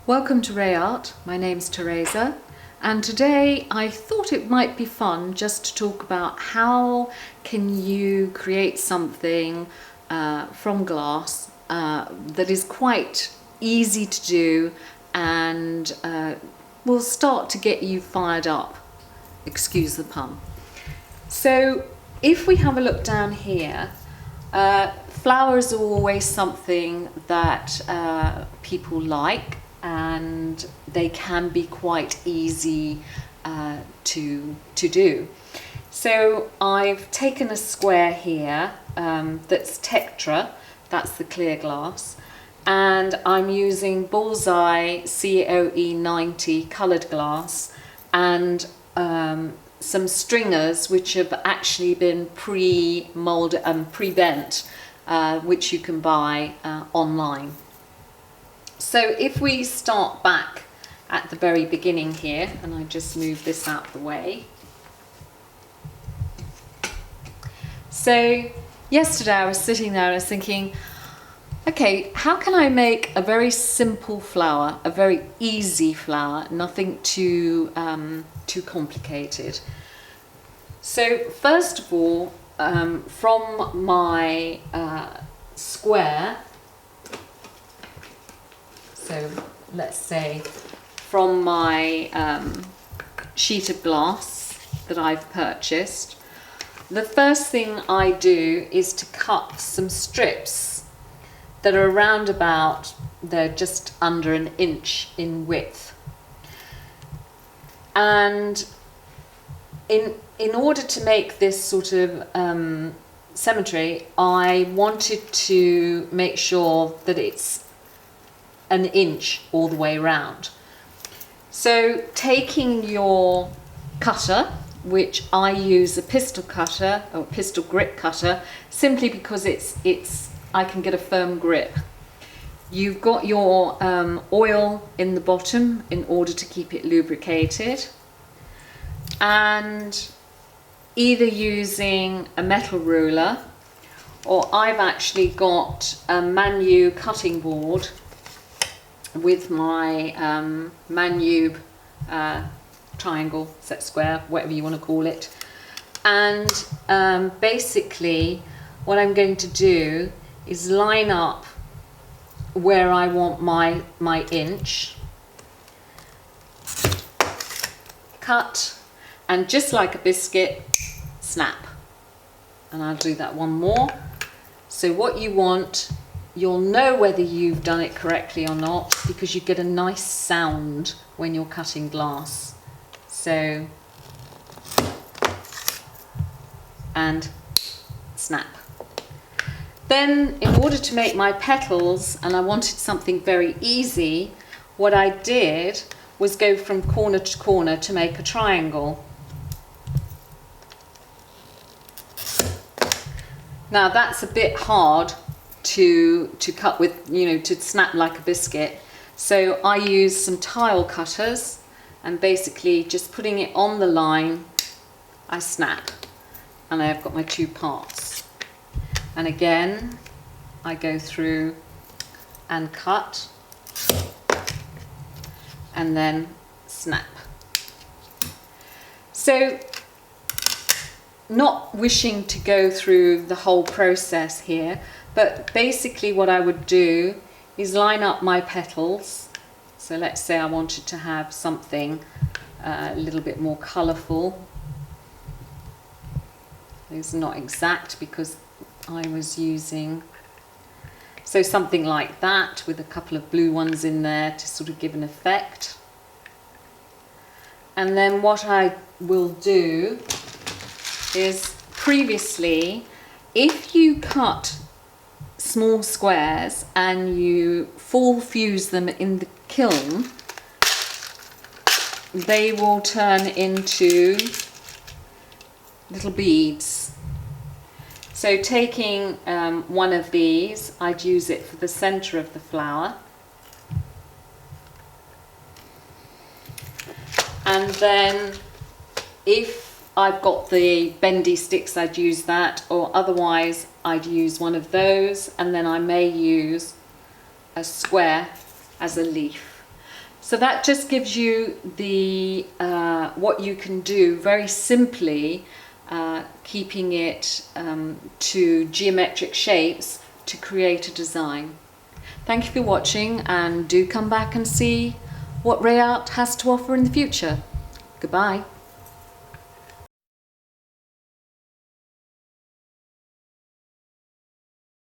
Welcome to Reay Art. My name's Teresa, and today I thought it might be fun just to talk about how can you create something from glass that is quite easy to do and will start to get you fired up, excuse the pun. So if we have a look down here, flowers are always something that people like, and they can be quite easy to do. So I've taken a square here that's Tetra, that's the clear glass, and I'm using Bullseye COE 90 coloured glass and some stringers which have actually been pre-moulded and pre-bent, which you can buy online. So if we start back at the very beginning here, and I just move this out of the way. So yesterday I was sitting there and I was thinking, okay, how can I make a very simple flower, a very easy flower, nothing too complicated. So first of all, from my square, so let's say from my sheet of glass that I've purchased, the first thing I do is to cut some strips that are around about, they're just under an inch in width. And in order to make this sort of symmetry, I wanted to make sure that it's an inch all the way around. So taking your cutter, which I use a pistol cutter or pistol grip cutter, simply because I can get a firm grip. You've got your oil in the bottom in order to keep it lubricated, and either using a metal ruler, or I've actually got a Manu cutting board with my Manube triangle, set square, whatever you want to call it. And basically what I'm going to do is line up where I want my inch, cut, and just like a biscuit, snap. And I'll do that one more. So what you want, you'll know whether you've done it correctly or not because you get a nice sound when you're cutting glass. So, and snap. Then in order to make my petals, and I wanted something very easy, what I did was go from corner to corner to make a triangle. Now that's a bit hard to cut with, to snap like a biscuit. So I use some tile cutters, and basically just putting it on the line, I snap, and I've got my two parts. And again, I go through and cut, and then snap. So, not wishing to go through the whole process here, but basically what I would do is line up my petals. So let's say I wanted to have something a little bit more colourful. It's not exact because I was using, so something like that with a couple of blue ones in there to sort of give an effect. And then what I will do is, previously, if you cut small squares and you full fuse them in the kiln, they will turn into little beads. So taking one of these, I'd use it for the center of the flower, and then if I've got the bendy sticks, I'd use that, or otherwise I'd use one of those, and then I may use a square as a leaf. So that just gives you the what you can do very simply, keeping it to geometric shapes to create a design. Thank you for watching, and do come back and see what Reay Art has to offer in the future. Goodbye.